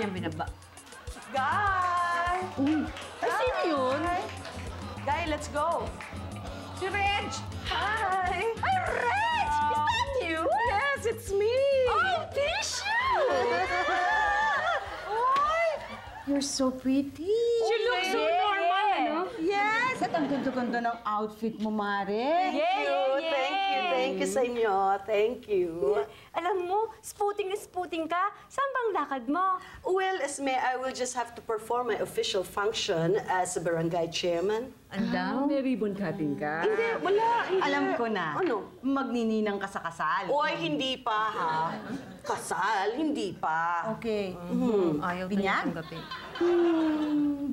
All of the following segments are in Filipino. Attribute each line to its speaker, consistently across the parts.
Speaker 1: yung binaba.
Speaker 2: Guy!
Speaker 1: Ay, sino yun?
Speaker 2: Guy, let's go.
Speaker 1: Si Reg!
Speaker 2: Hi!
Speaker 1: Ay, Reg! Is that you?
Speaker 2: Yes, it's me!
Speaker 1: Oh, tissue! Oy! You're so pretty.
Speaker 2: She looks so normal, ano?
Speaker 3: Yes! At ang ganda-ganda ng outfit mo, Mare.
Speaker 2: Thank you sa inyo. Thank you.
Speaker 4: Alam mo, spooting ka. Saan bang lakad mo?
Speaker 2: Well, Esme, I will just have to perform my official function as a barangay chairman.
Speaker 1: Andang?
Speaker 5: May ribbon cutting ka?
Speaker 2: Hindi, wala. Hindi.
Speaker 3: Alam ko na.
Speaker 2: Ano?
Speaker 3: Magnininang ka sa kasal.
Speaker 2: Oy, hindi pa, ha? Kasal, hindi pa.
Speaker 3: Okay.
Speaker 1: Ayaw
Speaker 3: Binyag?
Speaker 1: tanggapin.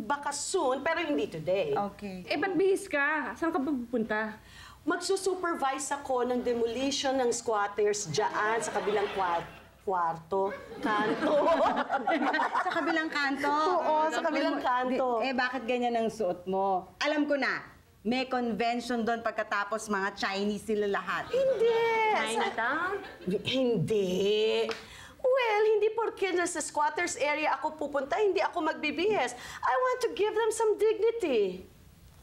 Speaker 2: Baka soon, pero hindi today.
Speaker 3: Okay.
Speaker 5: Eh, ba't bihis ka? Saan ka ba pupunta?
Speaker 2: Magsusupervise ako ng demolition ng squatters dyan sa kabilang kanto.
Speaker 3: Sa kabilang kanto?
Speaker 2: Oo, sa kabilang kanto.
Speaker 3: Bakit ganyan ang suot mo? Alam ko na. May convention doon pagkatapos mga Chinese sila lahat.
Speaker 2: Hindi.
Speaker 4: Chinatown?
Speaker 2: Hindi. Well, hindi porke sa squatters area ako pupunta, hindi ako magbibihis. I want to give them some dignity.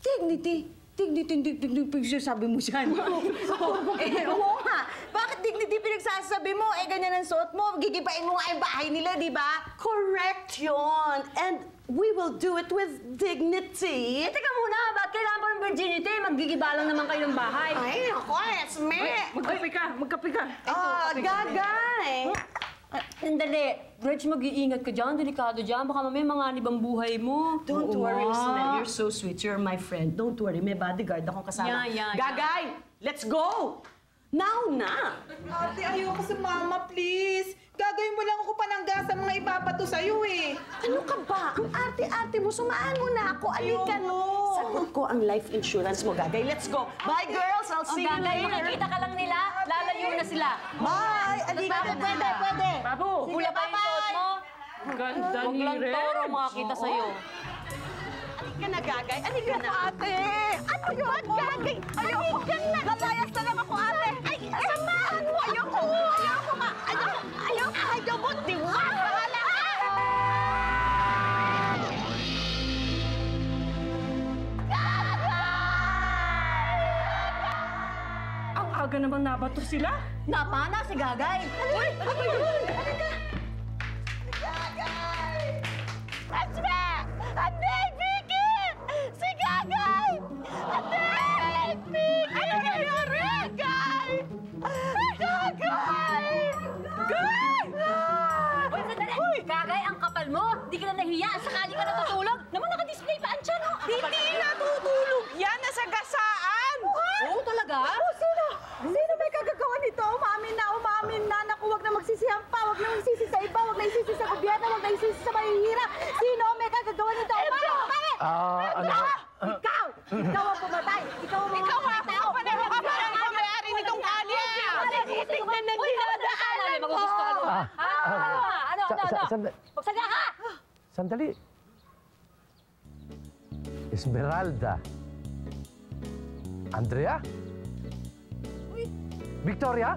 Speaker 3: Dignity? Dignity, sabi mo siyan. Oo nga. Bakit dignity pinagsasabi mo? Ganyan ang suot mo. Gigibain mo nga yung bahay nila, di ba?
Speaker 2: Correct yon. And we will do it with dignity.
Speaker 4: Teka muna, ba't kailangan pa ng virginity? Maggigiba lang naman kayo ng bahay.
Speaker 2: Ay, ako, Esme.
Speaker 5: Magkape ka.
Speaker 2: Gagay.
Speaker 4: Sandali, Reg, mag-iingat ka dyan. Delikado dyan. Baka mamaya manganib ang buhay mo.
Speaker 2: Don't worry, Esme. You're so sweet. You're my friend. Don't worry. May bodyguard akong kasama.
Speaker 4: Yeah.
Speaker 2: Gagay! Let's go! Now na!
Speaker 6: Ate, ayoko sa mama, please. Gagawin mo lang ako panangga sa mga ipapato sa'yo eh.
Speaker 2: Ano ka ba? Ang arte-arte mo. Sumaan mo na ako. Alika. Sagot ko ang life insurance mo, Gagay. Let's go. Bye, girls. I'll see you
Speaker 4: Gagay,
Speaker 2: later.
Speaker 4: nakita ka lang nila. Lalayo na sila.
Speaker 2: Bye! Alika na.
Speaker 3: Pwede.
Speaker 5: Babu!
Speaker 4: Hula pa yung suot mo.
Speaker 5: Ganda
Speaker 4: Huwag
Speaker 5: ni
Speaker 4: lang
Speaker 5: Reg.
Speaker 4: toro makakita sa'yo.
Speaker 2: Alika na, Gagay. Alika na.
Speaker 3: Ate! Ano yun, Gagay? Ayoko na! Lalayas na lang ako, ate! Ay, samahan mo! Ayoko nga! Ayoko! Diwata ka lang!
Speaker 5: Ang aga naman nabato sila.
Speaker 4: Napana si Gagay.
Speaker 3: Uy! Ano yun? Gagay! Asma! Ate! Vicky! Si Gagay! Ate! Vicky! Ano nangyari? Gagay! Gagay! Gagay!
Speaker 4: Uy, sandali! Gagay, ang kapal mo! Di ka na nahiya! Sakali ka natutulog! Naman naka-display pa ang tiyan, oh!
Speaker 6: Hindi natutulog yan, nasa gasaan.
Speaker 4: Oo, talaga?
Speaker 3: Sino may kagagawa nito? Umamin na. Naku, huwag na magsisihan pa. Huwag na magsisi sa iba. Huwag na isisi sa gobyerno. Huwag na isisi sa mahihirap. Sino may kagagawa nito? Bakit? Ikaw! Ikaw ang pumatay! Ikaw ang pumatay!
Speaker 6: Ako pa na ang may-ari nitong kalye.
Speaker 4: Tingnan na dinadaanan mo! Magugusto ka doon. Ano? Magsaga ka!
Speaker 7: Sandali. Esmeralda. Andrea? Victoria?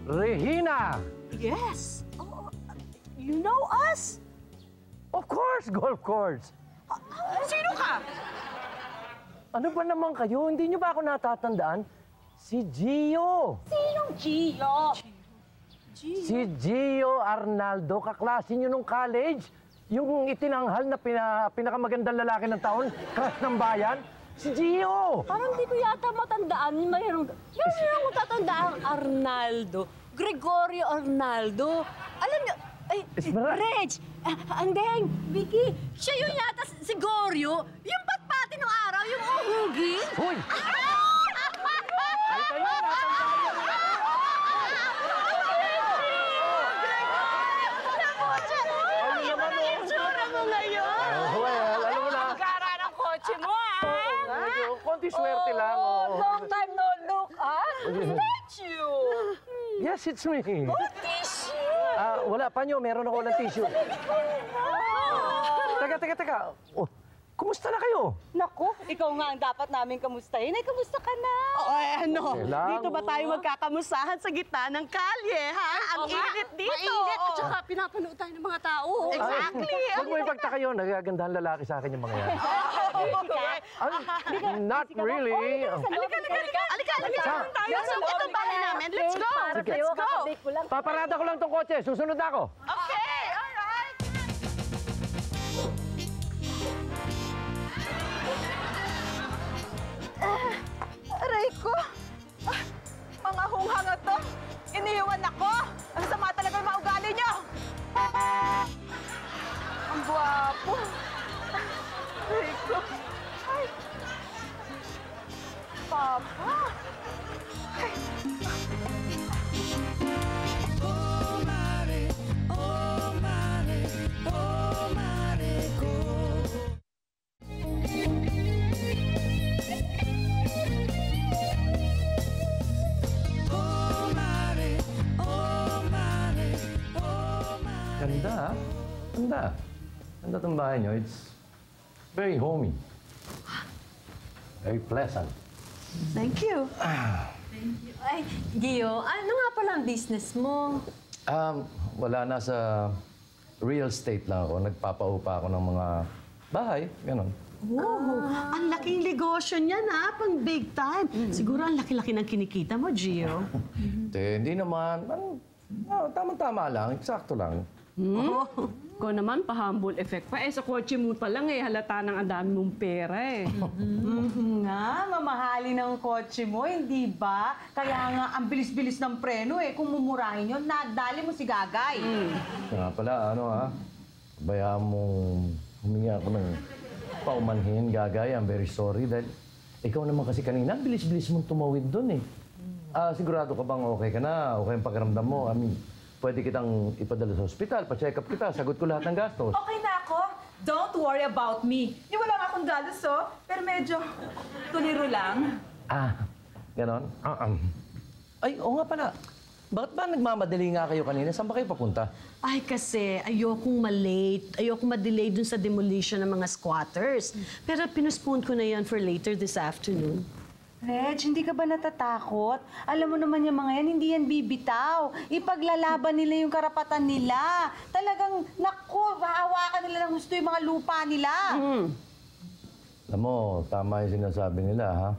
Speaker 7: Regina!
Speaker 2: Yes. Oh, you know us?
Speaker 7: Of course, golf course.
Speaker 6: Sino ka?
Speaker 7: Ano ba naman kayo? Hindi nyo ba ako natatandaan? Si Gio.
Speaker 4: Sinong Gio?
Speaker 7: Si Gio Arnaldo, kaklase nyo nung college. Yung itinanghal na pinakamagandang lalaki ng taon, crush ng bayan. Si Gio!
Speaker 4: Parang di ko yata matandaan. Mayroon mo tatandaan Arnaldo. Gregorio Arnaldo. Alam niyo, ay,
Speaker 7: Esmeralda.
Speaker 4: Reg, Andeng, Vicky, siya yun yata si Gorio. Yung patpati nung araw, yung uhugin.
Speaker 7: Hoy! Ay, kayo, natandaan nyo. Well, alam mo na.
Speaker 6: Gara ng kotse mo, ah.
Speaker 7: Konti swerte lang.
Speaker 4: Long time no look, ah? Statue!
Speaker 7: Yes, it's me.
Speaker 4: Tissue!
Speaker 7: Wala pa nyo. Meron ako ng tissue. Teka. Oh, kumusta na kayo?
Speaker 3: Naku, ikaw nga ang dapat namin kamustahin. Ay, kamusta ka na?
Speaker 2: Oy, ano?
Speaker 7: Okay lang.
Speaker 2: Dito ba tayo magkakamustahan sa gitna ng kalye, ha? Ang init dito.
Speaker 4: Mainit at saka pinapanood tayo ng mga tao.
Speaker 2: Exactly.
Speaker 7: Huwag mo ipagtaka yun. Nagagandahan lalaki sa akin yung mga yan. Not really.
Speaker 2: Halika. Ito bahay namin. Let's go. Let's go.
Speaker 7: Paparada ko lang tong kotse. Susunod na ako.
Speaker 2: Okay, all right.
Speaker 3: Aray ko! Mga hunghanga to! Iniiwan ako! Ang sama talaga yung mga ugali niyo! Ang gwapo! Aray ko! Ay! Papa! Ay!
Speaker 7: Ganda, ha? Ganda. Ganda itong bahay nyo. It's very homey. Very pleasant.
Speaker 2: Thank you.
Speaker 4: Ay, Gio, ano nga pala ang business mo?
Speaker 7: Wala na sa real estate lang ako. Nagpapaupa ako ng mga bahay. Ganon.
Speaker 2: Oh, ang laking negosyo niyan, ha? Pang big time. Siguro ang laki-laki ng kinikita mo, Gio.
Speaker 7: Hindi naman. Tama-tama lang. Eksakto lang.
Speaker 5: Ikaw naman, pa-humble effect pa. Sa kotse mo pa lang halata ng ang dami mong pera
Speaker 3: Nga, mamahali ng kotse mo, hindi ba? Kaya nga, ang bilis-bilis ng preno Kung mumurahin yun, nadali mo si Gagay.
Speaker 7: Nga pala, bayaan mo humingi ako ng paumanhin, Gagay. I'm very sorry dahil ikaw naman kasi kanina, bilis-bilis mong tumawid doon sigurado ka bang okay ka na? Okay ang pakiramdam mo? Pwede kitang ipadala sa ospital, pa-check up kita, sagot ko lahat ng gastos.
Speaker 6: Okay na ako. Don't worry about me. Yung wala nga akong dalos, pero medyo tuliro lang.
Speaker 7: Ganon? Ay, oo nga pala. Bakit ba nagmamadali nga kayo kanina? Saan ba kayo papunta?
Speaker 2: Ay, kasi ayokong malate. Ayokong madelay dun sa demolition ng mga squatters. Pero pinuspone ko na yan for later this afternoon.
Speaker 3: Reg, hindi ka ba natatakot? Alam mo naman yung mga yan, hindi yan bibitaw. Ipaglalaban nila yung karapatan nila. Talagang, naku, hahawakan nila ng gusto yung mga lupa nila.
Speaker 7: Alam mo, tama yung sinasabi nila, ha?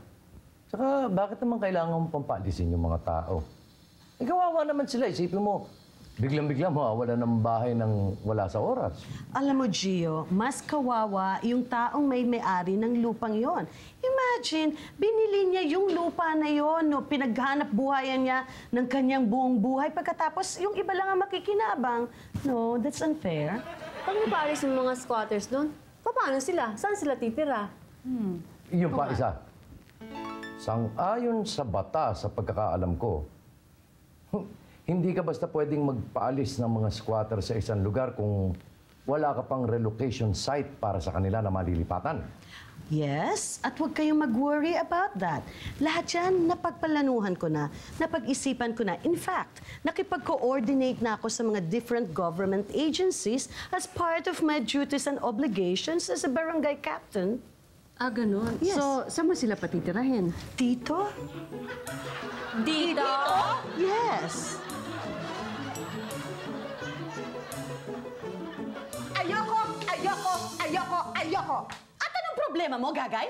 Speaker 7: Tsaka, bakit naman kailangan mong pampalisin yung mga tao? Kawawa naman sila. Isipin mo, biglang-biglang mawawala ng bahay ng wala sa oras.
Speaker 2: Alam mo, Gio, mas kawawa yung taong may-ari ng lupang yon. Imagine, binili niya yung lupa na yon, pinaghanap buhayan niya ng kanyang buong buhay. Pagkatapos, yung iba lang ang makikinabang. No, that's unfair.
Speaker 4: Pag napaalis yung mga squatters doon, paano sila? Saan sila titira?
Speaker 7: Yung pa isa. Sang-ayon sa batas, sa pagkakaalam ko, hindi ka basta pwedeng magpaalis ng mga squatter sa isang lugar kung wala ka pang relocation site para sa kanila na malilipatan.
Speaker 2: Yes, at huwag kayong mag-worry about that. Lahat yan, napagpalanuhan ko na, napag-isipan ko na. In fact, nakipag-coordinate na ako sa mga different government agencies as part of my duties and obligations as a barangay captain.
Speaker 5: Ganon.
Speaker 2: Yes.
Speaker 5: So, saan mo sila patitirahin?
Speaker 2: Tito?
Speaker 4: Dito?
Speaker 2: Yes.
Speaker 3: Ayoko!
Speaker 2: At anong problema mo, Gagay?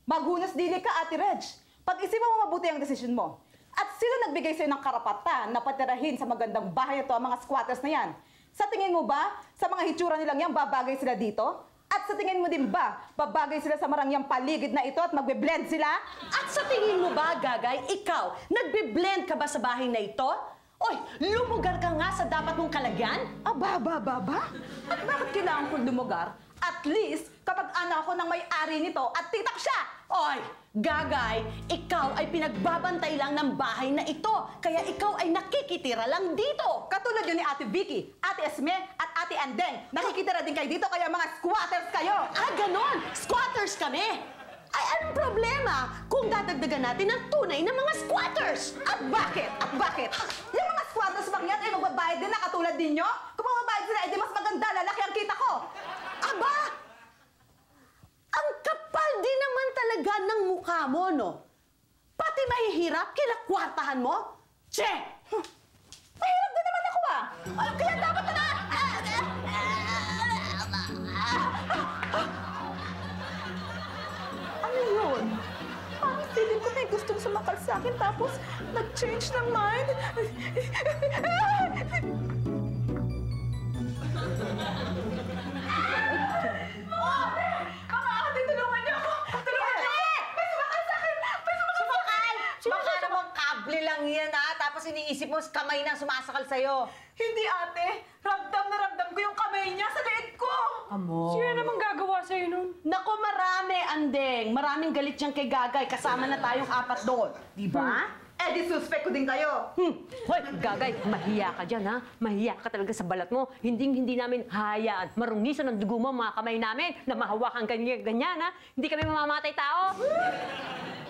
Speaker 3: Maghunas dili ka, Ate Reg. Pag-isipan mo mabuti ang desisyon mo. At sino nagbigay sa'yo ng karapatan na patirahin sa magandang bahay ito ang mga squatters na yan? Sa tingin mo ba, sa mga hitsura nilang yan, babagay sila dito? At sa tingin mo din ba, babagay sila sa marangyang paligid na ito at magbe-blend sila?
Speaker 2: At sa tingin mo ba, Gagay, ikaw, nagbe-blend ka ba sa bahay na ito? Oy, lumugar ka nga sa dapat mong kalagyan?
Speaker 3: Ba? At bakit kailangan kong lumugar? At least, kapag anak ako ng may-ari nito at titak siya!
Speaker 2: Oy, Gagay, ikaw ay pinagbabantay lang ng bahay na ito. Kaya ikaw ay nakikitira lang dito.
Speaker 3: Katulad yun ni Ate Vicky, Ate Esme at Ate Andeng. Nakikitira din kayo dito kaya mga squatters kayo!
Speaker 2: Ganon! Squatters kami! Ay, anong problema kung dadagdagan natin ng tunay na mga squatters?
Speaker 3: At bakit? Yung mga squatters bang yan ay magbabayad din na katulad ninyo? Kung magbabayad sila, edi mas maganda, lalaki ang kita ko!
Speaker 2: Aba! mukha mo, no? Pati mahihirap, kinakwartahan mo? Che!
Speaker 3: Mahirap din naman ako ah! Kaya dapat na... Ano yun? Parang feeling ko may gustong sumakal sa akin tapos nag-change ng mind. Mga ate, tulungan niyo ako! Tulungan niyo ako! May sumakal sa akin! May sumakal sa akin!
Speaker 8: Baka namang kable lang yan, ha? Tapos iniisip mo, kamay na sumasakal sa'yo.
Speaker 6: Hindi, ate. Ramdam na ramdam ko yung kamay niya sa leeg ko.
Speaker 5: Sino namang gagawa sa'yo nun?
Speaker 2: Naku, marami, Andeng. Maraming galit yan kay Gagay. Kasama na tayong 4 doon. Di ba?
Speaker 6: Eh, di suspect ko din kayo.
Speaker 4: Hoy, Gagay, mahiya ka dyan, ha? Mahiya ka talaga sa balat mo. Hindi namin hayaan. Marungisan ng dugo mo mga kamay namin na mahawakan ganyan, ha? Hindi kami mamamatay tao.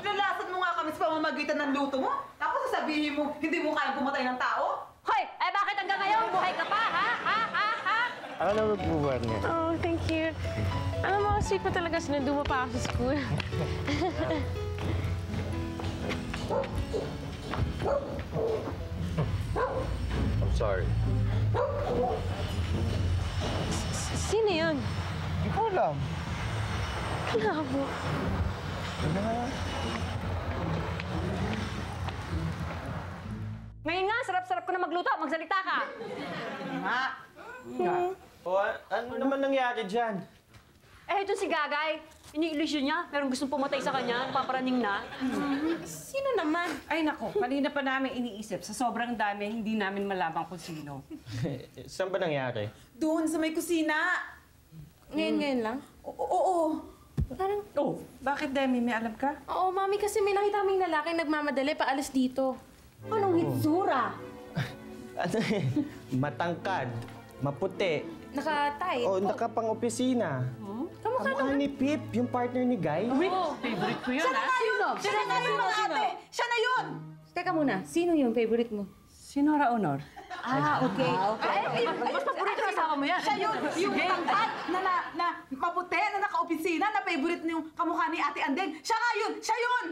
Speaker 6: Lalasan mo nga kami sa pamamagitan ng luto mo. Tapos sasabihin mo, hindi mo kayang pumatay ng tao?
Speaker 4: Hoy, eh bakit hanggang ngayon buhay ka pa, ha?
Speaker 7: Ano nagbubuhan niya?
Speaker 1: Oh, thank you. Alam mo, sweet mo talaga sinundo mo pa ako sa school.
Speaker 7: I'm sorry.
Speaker 1: Sino yun?
Speaker 9: Hindi ko alam.
Speaker 1: Labo.
Speaker 4: Ngayon nga, sarap-sarap ko na magluto. Magsalita ka.
Speaker 9: O, ano naman nangyari dyan?
Speaker 4: Eh, ito si Gagay. Ini-illusion niya. Merong gustong pumatay sa kanya. Paparaning na.
Speaker 1: Sino naman?
Speaker 5: Ay nako, kanina pa namin iniisip. Sa sobrang dami, hindi namin malaman kung sino.
Speaker 9: Saan ba nangyari?
Speaker 6: Doon sa may kusina.
Speaker 1: Ngayon lang?
Speaker 6: Oo.
Speaker 1: Parang,
Speaker 5: Oh, bakit Demi? May alam ka?
Speaker 1: oo, mami, kasi may nakita kaming lalaki nagmamadali paalis dito.
Speaker 3: Anong hitsura?
Speaker 9: Ano matangkad, maputi,
Speaker 1: Naka-tie.
Speaker 9: o nakapang-opisina. Kamukha ni Pip, yung partner ni Guy.
Speaker 5: Favorite ko yun,
Speaker 3: Siya na nga yun! Siya na yun, mga ate! Siya na yun!
Speaker 1: Teka muna, sino yung favorite mo?
Speaker 5: Sinora Honor.
Speaker 3: Ah, okay.
Speaker 4: Mas paborito kasama mo yan.
Speaker 6: Siya yun. Yung tangkad na maputi, na naka-opisina, na favorite niyong kamukha ni Ate Andeng. Siya nga yun! Siya yun!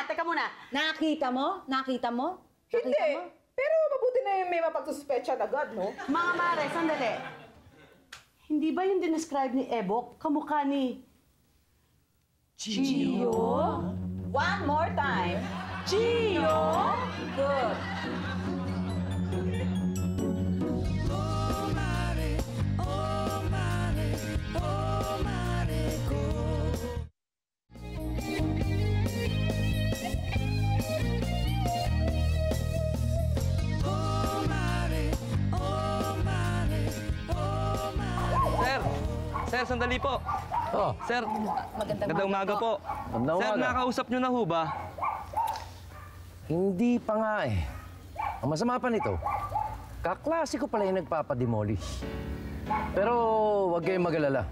Speaker 2: Teka muna.
Speaker 3: Nakita mo? Nakita mo?
Speaker 6: Hindi. Pero mabuti na yung may mapagsuspecha agad, no?
Speaker 2: Mga mare, sandali. Hindi ba yung dinescribe ni Ebok kamukha ni...
Speaker 6: One more time. Gio! Good.
Speaker 10: Sir, sandali po.
Speaker 7: Oh,
Speaker 10: Sir, magandang umaga po.
Speaker 7: Magandang
Speaker 10: Sir,
Speaker 7: umaga.
Speaker 10: nakausap nyo na ho ba?
Speaker 7: hindi pa nga eh. Ang masama pa nito, kaklase ko pala yung nagpapademolish. Pero huwag kayong mag-alala.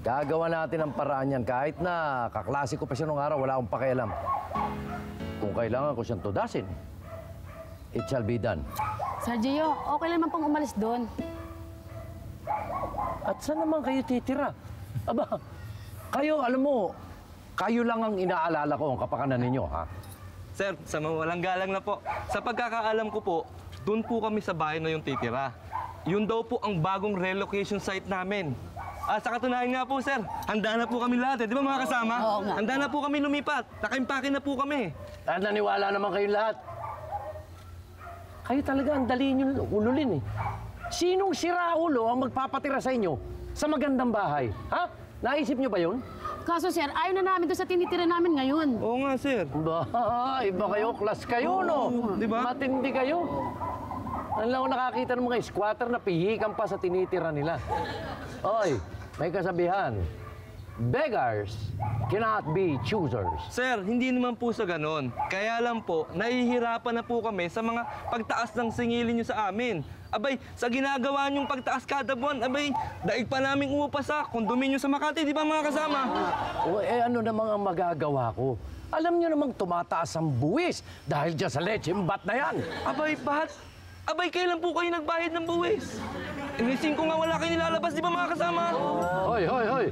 Speaker 7: Gagawa natin ang paraan yan kahit na kaklase ko pa siya nung araw, wala akong pakialam. Kung kailangan ko siyang tudasin, it shall be done.
Speaker 1: Sir Gio, okay lang naman pong umalis doon.
Speaker 7: At saan naman kayo titira? Aba, kayo, alam mo, kayo lang ang inaalala ko ang kapakanan ninyo, ha?
Speaker 10: Sir, sa mawalang galang na po. Sa pagkakaalam ko po, doon po kami sa bahay na yung titira. Yun daw po ang bagong relocation site namin. Sa katunayan nga po, sir, handa na po kami lahat, eh. Di ba mga kasama?
Speaker 3: Oo nga.
Speaker 10: Handa na po kami lumipat. Nakaimpake na po kami.
Speaker 7: At naniwala naman kayo lahat. Kayo talaga ang dali nyo ululin, eh. Sinong siraulo ang magpapatira sa inyo sa magandang bahay? Ha? Naisip nyo ba yun?
Speaker 1: Kaso sir, ayaw na namin doon sa tinitira namin ngayon.
Speaker 10: Oo nga, sir.
Speaker 7: Ba, iba kayo, class kayo, no?
Speaker 10: di ba?
Speaker 7: Matindi kayo. Ano lang ako nakakita ng mga squatter na pihikan pa sa tinitira nila. Oy, may kasabihan. Beggars cannot be choosers.
Speaker 10: Sir, hindi naman po sa ganon. Kaya lang po, nahihirapan na po kami sa mga pagtaas ng singilin nyo sa amin. Abay, sa ginagawa nyong pagtaas kada buwan, abay, daig pa naming umupa sa kondominyo sa Makati, di ba mga kasama?
Speaker 7: O, ano namang ang magagawa ko? Alam nyo namang tumataas ang buwis dahil dyan sa lechimbat na yan.
Speaker 10: Abay, bahat? Abay, kailan po kayo nagbayad ng buwis? Inising ko nga wala kayo nilalabas, di ba mga kasama?
Speaker 7: Hoy, hoy, hoy!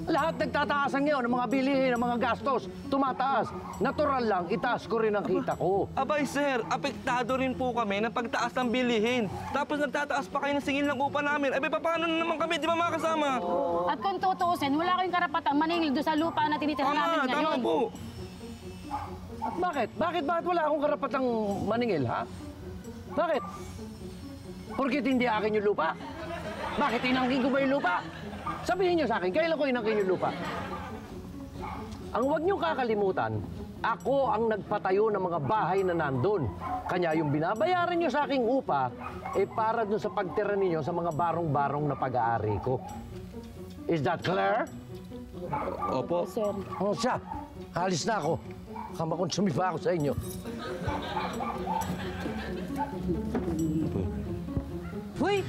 Speaker 7: Lahat nagtataasan ngayon ng mga bilihin, ng mga gastos. Tumataas. Natural lang, itaas ko rin ang kita ko.
Speaker 10: Abay, sir, apektado rin po kami ng pagtaas ng bilihin. Tapos nagtataas pa kayo ng singil ng upa namin. Abay, paano na naman kami? Di ba makasama?
Speaker 11: At kung tutuusin, wala kayong karapatang maningil doon sa lupa na tinitira namin ngayon.
Speaker 10: Tama po.
Speaker 7: At bakit? Bakit wala akong karapatang maningil, ha? Bakit? Porkit hindi akin yung lupa? Bakit inangkin ko ba yung lupa? Sabihin niyo sa akin, kailan ko inangkin yung lupa? Ang huwag niyong kakalimutan, ako ang nagpatayo ng mga bahay na nandun. Kanya yung binabayaran niyo sa aking upa, para dun sa pagtira ninyo sa mga barong-barong na pag-aari ko. Is that clear?
Speaker 10: Opo.
Speaker 7: O siya, halis na ako. Kamakonsumi pa ako sa inyo.
Speaker 4: Hoy!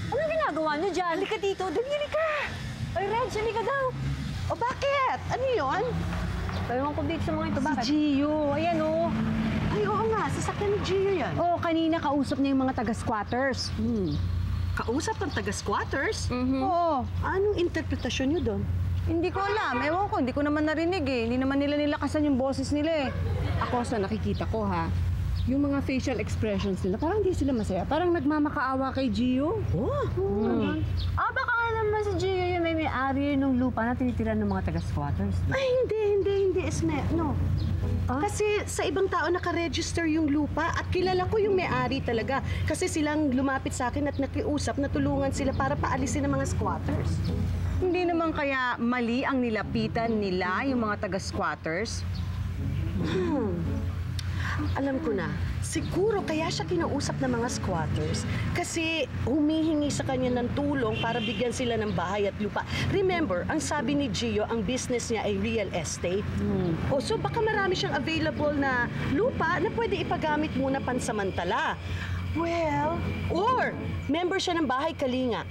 Speaker 4: Anong ginagawa niyo dyan? Halika dito. Dali ka! Ay, Reg, halika daw.
Speaker 2: O bakit? Ano yun?
Speaker 4: Ewan ko dito sa mga ito. Bakit?
Speaker 11: Si Gio, ayan o.
Speaker 2: Ay, oo nga. Sasakyan ni Gio yan.
Speaker 11: Oo, kanina kausap niya yung mga taga-squatters.
Speaker 2: Kausap ng taga-squatters?
Speaker 11: Oo.
Speaker 2: Anong interpretasyon niyo doon?
Speaker 3: Hindi ko alam. Ewan ko, hindi ko naman narinig eh. Hindi naman nila nilakasan yung boses nila eh.
Speaker 5: Ako sa nakikita ko, ha, yung mga facial expressions nila, parang hindi sila masaya. Parang nagmamakaawa kay Gio.
Speaker 4: Baka naman si Gio yung may-ari ng lupa na tinitira ng mga taga-squatters.
Speaker 2: Ay, hindi, Esme. No. Kasi sa ibang tao nakaregister yung lupa at kilala ko yung may-ari talaga. Kasi silang lumapit sa akin at nakiusap na tulungan sila para paalisin ng mga squatters.
Speaker 3: Hindi naman kaya mali ang nilapitan nila, yung mga taga-squatters?
Speaker 2: Alam ko na, siguro kaya siya kinausap ng mga squatters kasi humihingi sa kanya ng tulong para bigyan sila ng bahay at lupa. Remember, ang sabi ni Gio, ang business niya ay real estate. So baka marami siyang available na lupa na pwede ipagamit muna pansamantala. Well, or member siya ng Bahay Kalinga.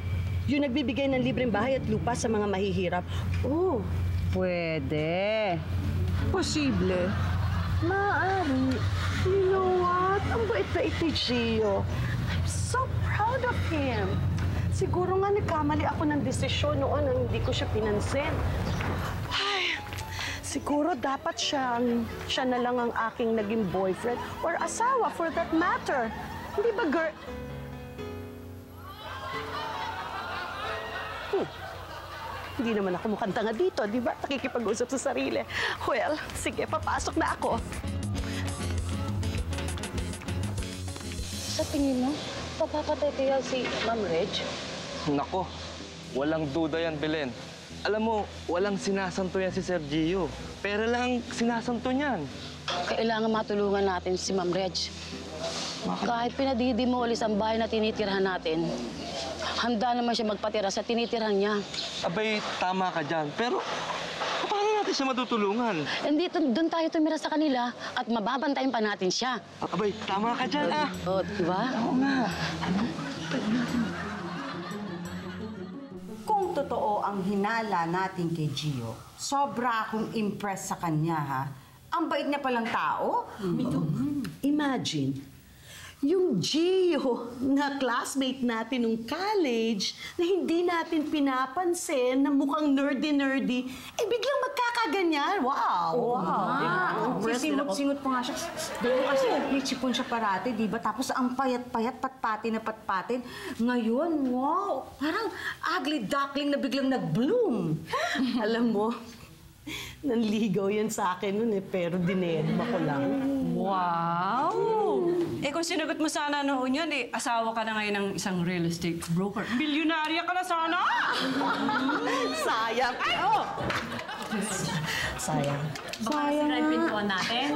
Speaker 2: Yung nagbibigay ng libreng bahay at lupa sa mga mahihirap. Oh,
Speaker 3: Pwede.
Speaker 5: Posible.
Speaker 2: maaari. You know what? Ang bait-bait ni Gio. I'm so proud of him. Siguro nga nagkamali ako ng desisyon noon nang hindi ko siya pinansin. Ay, siguro dapat siya na lang ang aking naging boyfriend or asawa for that matter. Hindi ba, girl? Hindi naman ako mukhang tanga dito, di ba? Nakikipag-usap sa sarili. Well, sige, papasok na ako.
Speaker 11: Sa tingin mo, papapatay kaya si Ma'am Reg?
Speaker 10: Nako, walang duda yan, Belen. Alam mo, walang sinasanto yan si Sir Gio. Pera lang sinasanto niyan.
Speaker 11: Kailangan matulungan natin si Ma'am Reg. Kahit pinadidemolis ang bahay na tinitirhan natin, handa naman siya magpatira sa tinitirhan niya.
Speaker 10: Abay, tama ka dyan. Pero, paano natin siya matutulungan?
Speaker 11: Hindi, doon tayo tumira sa kanila at mababantayan pa natin siya.
Speaker 10: Abay, tama ka dyan, ah.
Speaker 11: O, diba?
Speaker 10: Oo nga.
Speaker 3: Kung totoo ang hinala natin kay Gio, sobra akong impressed sa kanya, ha? Ang bait niya palang tao.
Speaker 2: Imagine, yung Gio na classmate natin nung college na hindi natin pinapansin na mukhang nerdy-nerdy, biglang magkakaganyan. Wow!
Speaker 3: Sisingot-singot pa nga siya. Dahil kasi may sipon siya parati, di ba? Tapos ang payat-payat, patpati na patpatin. Ngayon, wow! Parang ugly duckling na biglang nag-bloom.
Speaker 2: Alam mo, nanligaw yan sa akin nun pero dinedma ko lang.
Speaker 5: Wow! Kung sinagot mo sana noon yan, asawa ka na ngayon ng isang real estate broker. Bilyonarya ka na sana!
Speaker 2: Sayang! Ay, oh! Sayang.
Speaker 4: Baka sira yung pintuan natin.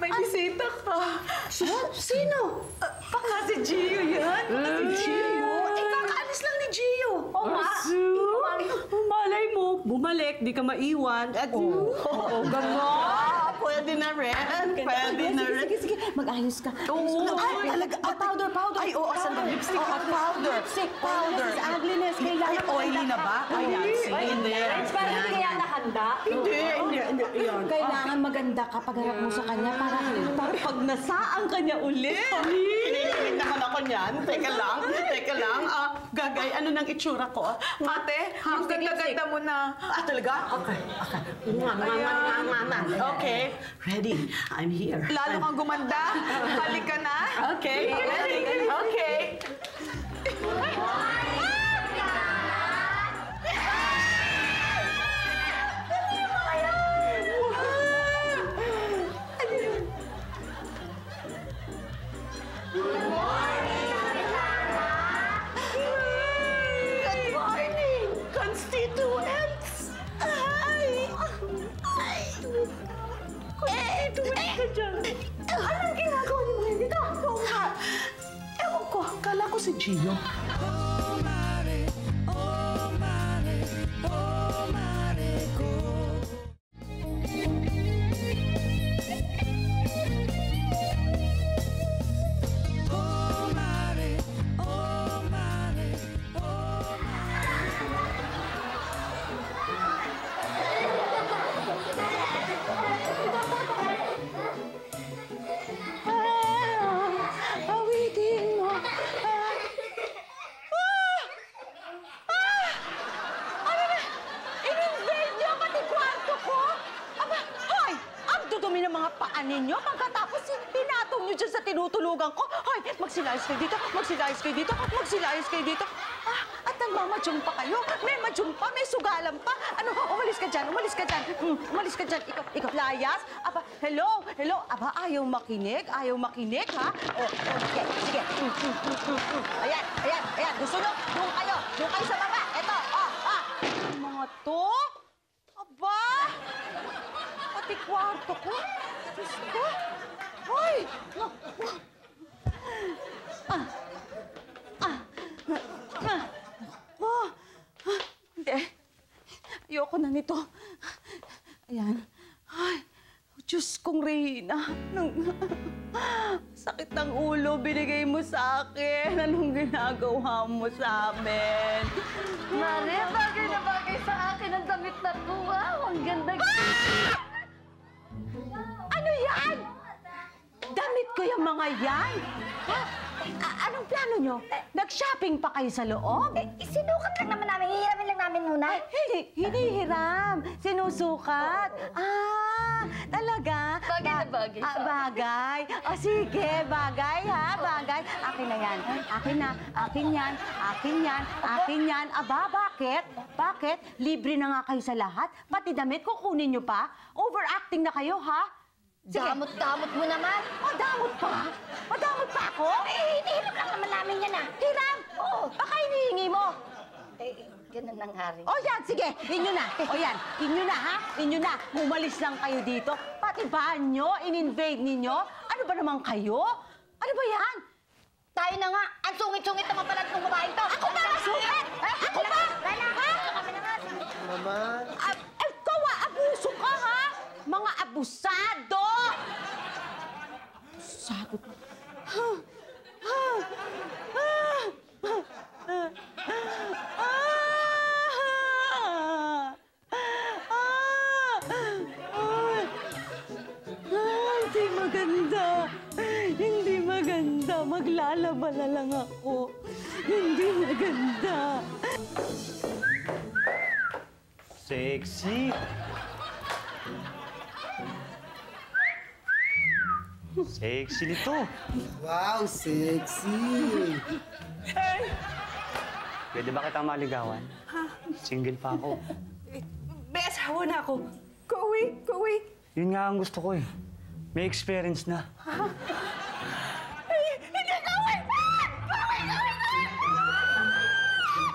Speaker 6: May bisita ka.
Speaker 2: Sino?
Speaker 6: Baka si Gio yan.
Speaker 2: Si Gio? Kakaalis lang ni Gio.
Speaker 5: Oo nga! Malay mo, bumalik, di ka maiwan. At
Speaker 2: Oo, gano'n. Pwede
Speaker 12: Pwede na rin. Pwede na rin.
Speaker 3: Sige. Mag-ayos ka.
Speaker 12: Oo.
Speaker 3: Ay, talaga. Powder.
Speaker 12: Ay, oo. Sandali. Lipstick. Powder.
Speaker 3: Powder.
Speaker 12: Powder.
Speaker 3: Ugliness. Kailangan.
Speaker 12: Ay, oily na ba? Ayan. Sige. Hindi.
Speaker 4: Parang hindi kaya nakahanda.
Speaker 12: Hindi.
Speaker 3: Kailangan maganda ka pagharap mo sa kanya para pag nasaan kanya ulit.
Speaker 12: Kinikilig naman ako niyan. Teka lang. Gagay, ano nang itsura ko?
Speaker 6: Ate, ang ganda-ganda mo na.
Speaker 12: Talaga? Okay. Okay. Ready. I'm here.
Speaker 6: Lalo kang gumanda. Halika na.
Speaker 12: Okay. Ready. Okay. Good morning, constituents! Anong ginagawa niyo ngayon dito? Oo nga. Ewan ko, kala ko si Gio. Awitin mo. Ano na? In-invade niyo pati kwarto ko? Aba, hoy! Ang dudumi ng mga paa ninyo pagkatapos pinatong niyo dyan sa tinutulugan ko. Hoy, magsilayas kayo dito, magsilayas kayo dito, magsilayas kayo dito. At nagmamadyong pa kayo. May madyong pa, may sugalan pa. Ano, umalis ka dyan, umalis ka dyan. Umalis ka dyan, ikaw, layas. Aba, hello. Aba, ayaw makinig, ha? Sige. Ayan. Gusto nyo? Doon kayo sa baba. Eto, Ang mga to? Aba! Pati kwarto ko. Diyos ko. Hoy! Hindi. Ayoko na nito. Ayan. Ay, Diyos kong Reyna. Sakit ng ulo binigay mo sa akin. Anong ginagawa mo sa amin?
Speaker 1: Mare, bagay na bagay sa akin ang damit na to. Wow, ang ganda.
Speaker 3: Ano yan? Damit ko yung mga yan? Ha? Anong plano nyo? Nag-shopping pa kayo sa loob?
Speaker 1: Sinukat lang naman namin. Hihiramin lang namin muna.
Speaker 3: Hinihiram. Sinusukat. Talaga?
Speaker 1: Bagay na bagay sa akin.
Speaker 3: Bagay. O sige, bagay ha, bagay. Akin na yan. Akin na. Akin yan. Aba, bakit? Bakit? Libre na nga kayo sa lahat. Pati damit, kukunin nyo pa? Overacting na kayo, ha? Sige.
Speaker 1: Damot mo naman.
Speaker 3: Damot pa? Madamot pa ako?
Speaker 1: Hinihiram lang naman namin yan
Speaker 3: Hiram? Oo. Baka hinihingi mo.
Speaker 1: Ganun ang hari.
Speaker 3: O yan, sige. Inyo na. Inyo na, ha? Inyo na. Umalis lang kayo dito. Pati banyo, in-invade ninyo. Ano ba naman kayo? Ano ba yan?
Speaker 1: Tayo na nga. Ang sungit-sungit naman pala itong babaeng to.
Speaker 3: Ako ba masungit? Ako ba? Ha?
Speaker 1: Kami na nga.
Speaker 9: Naman.
Speaker 3: Ikaw, abuso ka, ha? Mga abusado! Abusado ka. Hindi maganda. Maglalaba na lang ako. Hindi maganda.
Speaker 9: Sexy. Sexy nito.
Speaker 13: Wow, sexy!
Speaker 9: Pwede ba kitang maligawan? Single pa ako.
Speaker 5: May asawa na ako. Kauwi.
Speaker 9: Yun nga ang gusto ko eh. May experience na.
Speaker 1: Hindi ka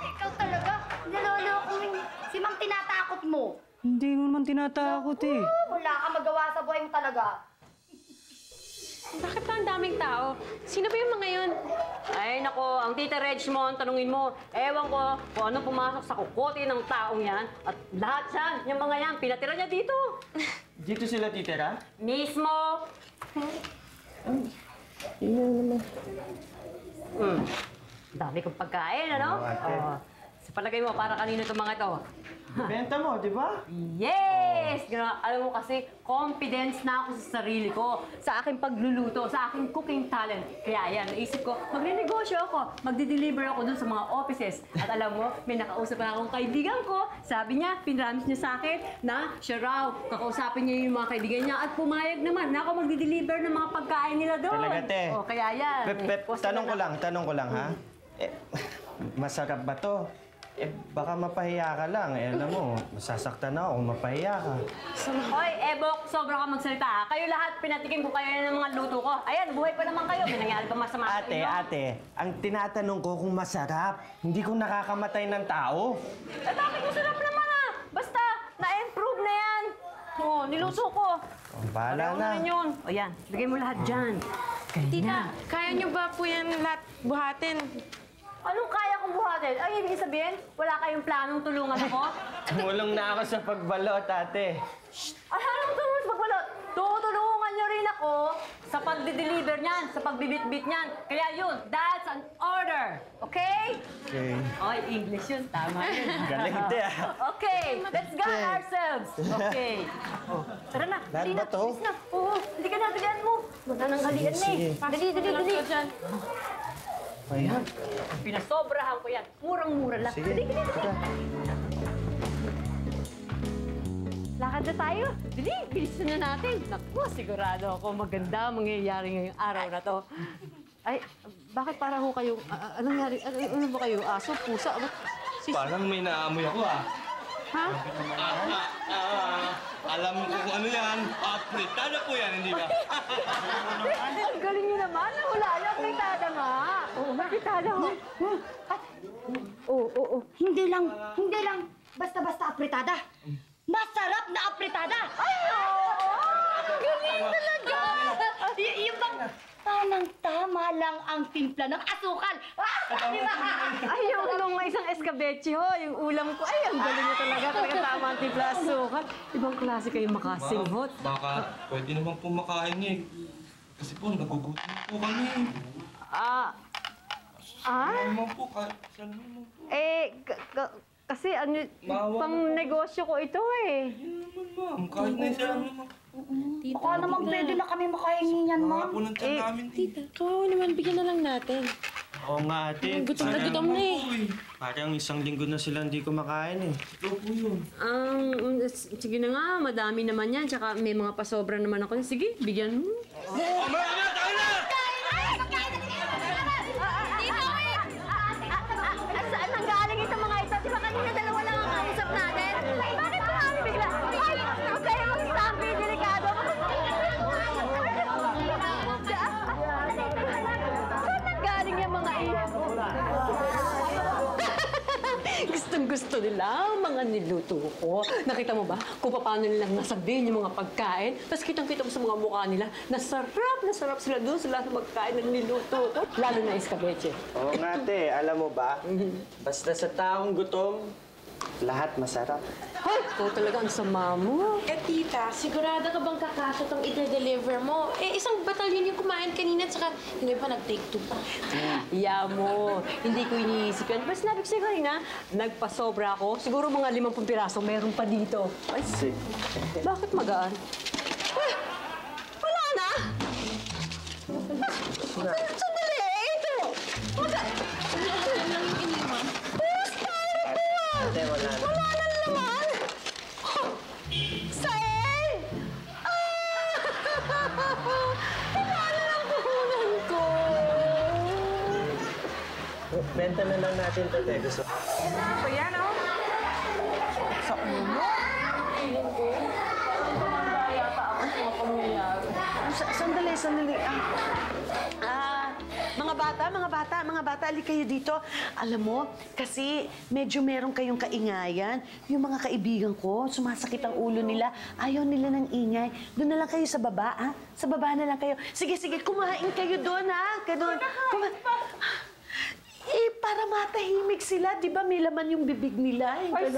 Speaker 1: Ikaw talaga. Naloloko mo. Si Ma'am tinatakot mo.
Speaker 9: Hindi mo naman tinatakot eh.
Speaker 1: Wala ka magawa sa buhay mo talaga.
Speaker 4: Bakit pa ang daming tao? Sino ba yung mga yun? Ay, nako, ang Tita Reg mo, ang tanungin mo. Ewan ko kung ano pumasok sa kukote ng taong yan. At lahat yan, yung mga yan, pinatira niya dito.
Speaker 9: Dito sila titira?
Speaker 4: Mismo. Dami kong pagkain, ano?
Speaker 9: Oo, ate.
Speaker 4: Sa palagay mo, para kanino itong mga ito?
Speaker 9: Benta mo, di ba?
Speaker 4: Yes! Alam mo kasi, confidence na ako sa sarili ko, sa aking pagluluto, sa aking cooking talent. Kaya yan, naisip ko, magre-negosyo ako, magdi-deliver ako dun sa mga offices. At alam mo, may nakausap na akong kaibigan ko. Sabi niya, pinramis niya sa akin na siya raw, kakausapin niya yung mga kaibigan niya at pumayag naman na ako magdi-deliver ng mga pagkain nila doon.
Speaker 9: Talaga, te.
Speaker 4: O, kaya yan.
Speaker 9: Pep, tanong ko lang, ha? Masarap ba to? Baka mapahiya ka lang. Alam mo, masasaktan ako kung mapahiya ka.
Speaker 4: Hoy, Ebok, sobra ka magsalita ha. Kayo lahat, pinatikim ko kayo ng mga luto ko. Ayan, buhay pa naman kayo. May nangyari ba masama sa inyo?
Speaker 9: Ate, ang tinatanong ko kung masarap. Hindi kung nakakamatay ng tao.
Speaker 4: Eh, bakit masarap naman ah? Basta, na-improve na yan. Oo, niluto ko.
Speaker 9: Bahala
Speaker 4: Pareho
Speaker 9: na.
Speaker 4: rin yun. O yan, bigay mo lahat dyan.
Speaker 14: Tita, kaya niyo ba po yan lahat buhatin?
Speaker 4: Anong kaya kong buhatin? Ay, ibig sabihin, wala kayong planong tulungan ako?
Speaker 9: Tumulong na ako sa pagbalot, ate.
Speaker 4: Ay, anong tulungan sa pagbalot? Tutulungan niyo rin ako sa pagdi-deliver niyan, sa pagbibit-bit niyan. Kaya yun, that's an order. Okay?
Speaker 9: Okay.
Speaker 4: Oy, English yun. Tama yun.
Speaker 9: Galing, te, ah.
Speaker 4: Okay, let's guard ourselves. Okay. Oh, tara na.
Speaker 9: Lahat
Speaker 4: Dali
Speaker 9: ba
Speaker 4: na.
Speaker 9: to?
Speaker 4: Bilis na. Oo, hindi ka na. Dalian mo. Wala nang halian na eh. Dali.
Speaker 9: Ayan.
Speaker 4: Pinasobrahan ko yan. Murang-mura lang.
Speaker 9: Sige,
Speaker 4: Dali.
Speaker 9: tara.
Speaker 4: Lakad na tayo. Dali, bilisan na natin. Naku, sigurado ako maganda mangyayari ngayong araw na to. Ay, bakit parang ho kayo, anong nangyari? Ano ba kayo? Aso, pusa?
Speaker 10: Parang may naamoy ako ah.
Speaker 4: Ha?
Speaker 10: Alam ko kung ano yan. Apritada po yan, hindi ba?
Speaker 4: Ang galing niyo naman. Wala lang, fritada nga. Oo, fritada ho. Oo.
Speaker 1: Hindi lang. Basta-basta apritada. Masarap na apritada!
Speaker 4: Ay, oo! Ang galing talaga!
Speaker 1: Yung bang tamang-tama lang ang timpla ng asukal.
Speaker 4: Ay, yung nung isang escabeche ho, yung ulam ko. Ay, ang galing niya talaga. Talaga tama ang timpla asukal. Ibang klase kayo makasinghot.
Speaker 10: Baka pwede naman po makain niya eh. Kasi po, nagugutom po kami. Naman po, kahit saan naman po.
Speaker 4: Kasi ano, pang negosyo ko ito eh.
Speaker 10: Yun naman, ma'am. Kahit na isa lang naman.
Speaker 1: Baka naman pwede na kami makahingi yan,
Speaker 10: Mga
Speaker 1: ma'am.
Speaker 10: po ng tiyan namin.
Speaker 14: Tita, kawawa naman, bigyan na lang natin.
Speaker 9: Oo nga, ate.
Speaker 14: Gutom na gutom na eh.
Speaker 9: Parang isang linggo na sila hindi kumakain eh.
Speaker 10: Ito po yun.
Speaker 4: Sige na nga, madami naman yan. Tsaka may mga pasobra naman ako. Sige, bigyan mo.
Speaker 10: Tayo na!
Speaker 4: Saan nang galing itong mga ito? Di ba kanina dalawa lang ang kausap natin? Bakit marami bigla? Ay, huwag kayo mag-stampi, delikado. Saan nang galing yung mga iyo? Gustong-gusto nila ang mga niluto ko. Nakita mo ba kung paano nilang nasabihin yung mga pagkain? Tapos kitang-kita mo sa mga mukha nila, nasarap sila doon sa lahat ng pagkain na niluto ko. Lalo na escabeche.
Speaker 9: Oo nga, ate. Alam mo ba? Basta sa taong gutom, lahat masarap.
Speaker 4: Hoy, ikaw talaga ang sama mo.
Speaker 14: Eh, tita, sigurado ka bang kakasya itong i-deliver mo? Eh, isang batalyon yung kumain kanina, tsaka hindi pa nag-take two pa.
Speaker 4: Iya mo, hindi ko iniisip yan. Pero sinabi ko sa'yo kanina, nagpasobra ako. Siguro mga 50 piraso meron pa dito. Ay, bakit magaan? Eh, wala na! Sandali, ito!
Speaker 14: Yan lang yung iniwan.
Speaker 9: Ate, wala na.
Speaker 4: Wala na naman! Sael! Wala na ang puhunan ko!
Speaker 9: Benta na lang natin ito, te. Gusto.
Speaker 6: So yan, oh.
Speaker 4: Sa ulo? Feeling ko. Tumanda yata ako sa mga pamilya. Sandali.
Speaker 2: Mga bata, alik kayo dito. Alam mo, kasi medyo meron kayong kaingayan. Yung mga kaibigan ko, sumasakit ang ulo nila. Ayaw nila ng ingay. Doon na lang kayo sa baba, ha? Sa baba na lang kayo. Sige, kumain kayo doon, ha? Para matahimik sila. Di ba may laman yung bibig nila?
Speaker 12: Ayan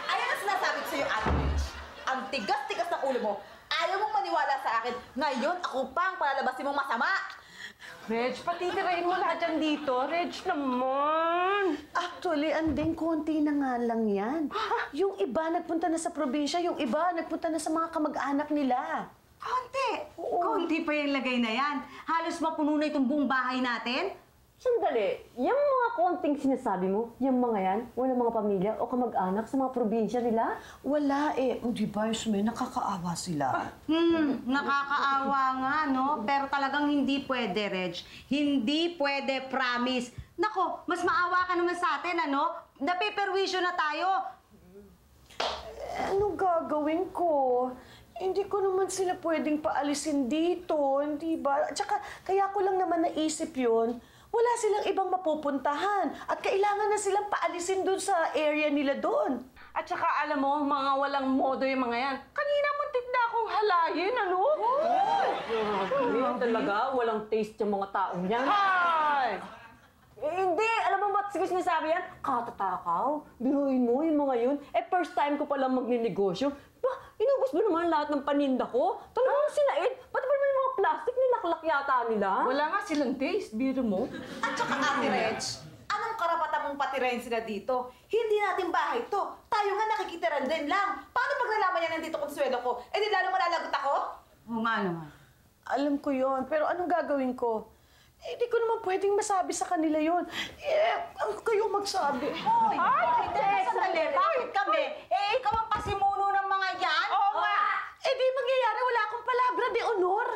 Speaker 12: ang sinasabi ko sa'yo, Ate Rich. Ang tigas-tigas ng ulo mo. Ayaw mong maniwala sa akin. Ngayon, ako pa ang palalabasin mong masama.
Speaker 5: Reg, patitirain mo lahat yan dito. Reg naman.
Speaker 2: Actually, andeng konti na nga lang yan. Yung iba nagpunta na sa probinsya, yung iba nagpunta na sa mga kamag-anak nila.
Speaker 8: Konti. Konti pa yung lagay na yan. Halos mapuno na itong buong bahay natin.
Speaker 4: Sandali, yung mga konting sinasabi mo, yung mga yan, walang mga pamilya o kamag-anak sa mga probinsya nila?
Speaker 2: Wala eh. Di ba, Isme, nakakaawa sila.
Speaker 8: Nakakaawa nga, no? Pero talagang hindi pwede, Reg. Hindi pwede, promise. Nako, mas maawa ka naman sa atin, ano? Napiperwisyo na tayo.
Speaker 2: Anong gagawin ko? Hindi ko naman sila pwedeng paalisin dito, hindi ba? Tsaka, kaya ko lang naman naisip yun, wala silang ibang mapupuntahan at kailangan na silang paalisin doon sa area nila doon.
Speaker 5: At saka alam mo, mga walang modo yung mga yan. Kanina muntik na akong halayin, ano?
Speaker 4: Talaga, walang taste yung mga taong yan.
Speaker 5: Hi!
Speaker 4: Hindi! Alam mo ba't sinasabi yan? Katatakaw. Biruin mo yung mga yun. First time ko palang magninegosyo. Ba, inubos mo naman lahat ng paninda ko? Talagang sinaid. Pati ba naman yung mga plastic nilaklak yata nila?
Speaker 5: Wala nga silang taste, biro mo.
Speaker 12: At saka, Ate Reg, anong karapatan mong patirahin sila dito? Hindi natin bahay to. Tayo nga nakikitiran din lang. Paano pag nalaman niya nandito konsuelo ko? Di lalo malalagot ako?
Speaker 8: Oo nga naman.
Speaker 2: Alam ko yon, pero anong gagawin ko? Hindi ko naman pwedeng masabi sa kanila yon. Kayo magsabi.
Speaker 12: Hoy! Sandali, bakit kami? Ikaw ang pasimuno ng mga yan?
Speaker 2: Oo nga! Di mangyayari, wala akong palabra de honor.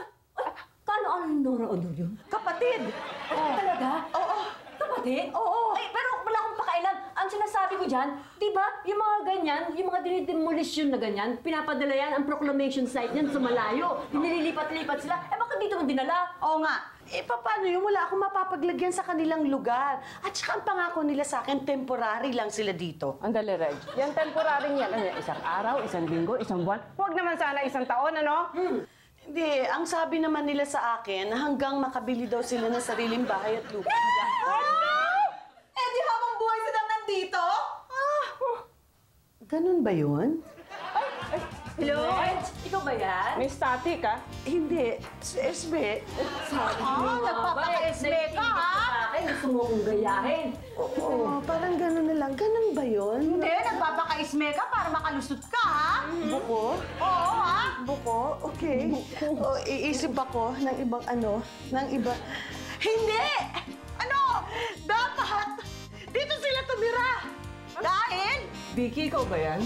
Speaker 4: Kano ang honor yun?
Speaker 2: Kapatid!
Speaker 4: Talaga?
Speaker 2: Oo.
Speaker 4: Kapatid?
Speaker 2: Oo.
Speaker 4: Pero wala akong pakailan. Ang sinasabi ko dyan, di ba, yung mga ganyan, yung mga dinidemolisyon na ganyan, pinapadala yan ang proclamation site niyan sa malayo. Nililipat-lipat sila. Bakit dito mo dinala?
Speaker 8: Oo nga.
Speaker 2: Paano yun? Wala akong mapapaglagyan sa kanilang lugar. At saka ang pangako nila sa akin, temporary lang sila dito.
Speaker 5: Andali, Reg. Yan temporary yan. Ano, isang araw, isang linggo, isang buwan. Huwag naman sana isang taon, ano?
Speaker 2: Hindi, ang sabi naman nila sa akin, hanggang makabili daw sila ng sariling bahay at lupa.
Speaker 12: Di habang buhay silang nandito?
Speaker 2: Ganun ba yun?
Speaker 4: Hello? Ikaw ba yan?
Speaker 5: May static, ah.
Speaker 2: Hindi. Si Esme.
Speaker 12: Nagpapa-esme ka, ha?
Speaker 4: Gusto mo kong gayahin.
Speaker 2: Oo, parang ganun na lang. Ganun ba yun?
Speaker 8: Hindi, nagpapaka-isme ka para makalusot ka, ha?
Speaker 2: Buko?
Speaker 8: Oo, ha?
Speaker 2: Buko? Okay. O, iisip ako ng ibang ng iba. Hindi! Ano? Dapat! Dito sila tumira! Dahil?
Speaker 5: Vicky, ikaw ba yan?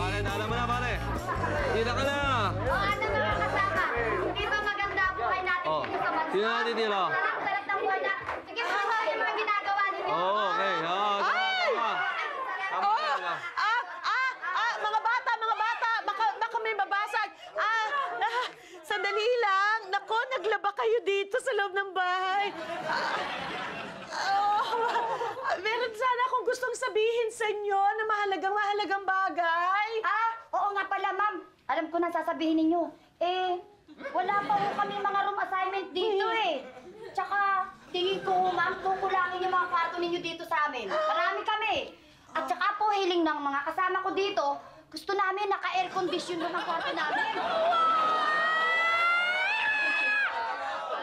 Speaker 10: Pare, naalam mo na, pare. Kita ka na.
Speaker 1: Ano mga kasama? Hindi ba maganda ang buhay natin
Speaker 10: Oh,
Speaker 1: dito sa bansa?
Speaker 10: sino natin dito?
Speaker 1: Sarap ng buhay natin. Sige, tuloy yung mga ginagawa ninyo.
Speaker 10: Oo, okay. Oo, tama.
Speaker 2: Mga bata, baka may mabasag. Sandali lang. Nako, naglaba kayo dito sa loob ng bahay. Meron sana akong gustong sabihin sa inyo na mahalagang bagay.
Speaker 1: Oo nga pala, ma'am. Alam ko na sasabihin ninyo. Wala pa ho kami mga room assignment dito Tsaka, tingin ko, ma'am, kukulangin yung mga kwarto ninyo dito sa amin. Marami kami. At tsaka po, hiling ng mga kasama ko dito, gusto namin naka-air condition doon ang kwarto namin.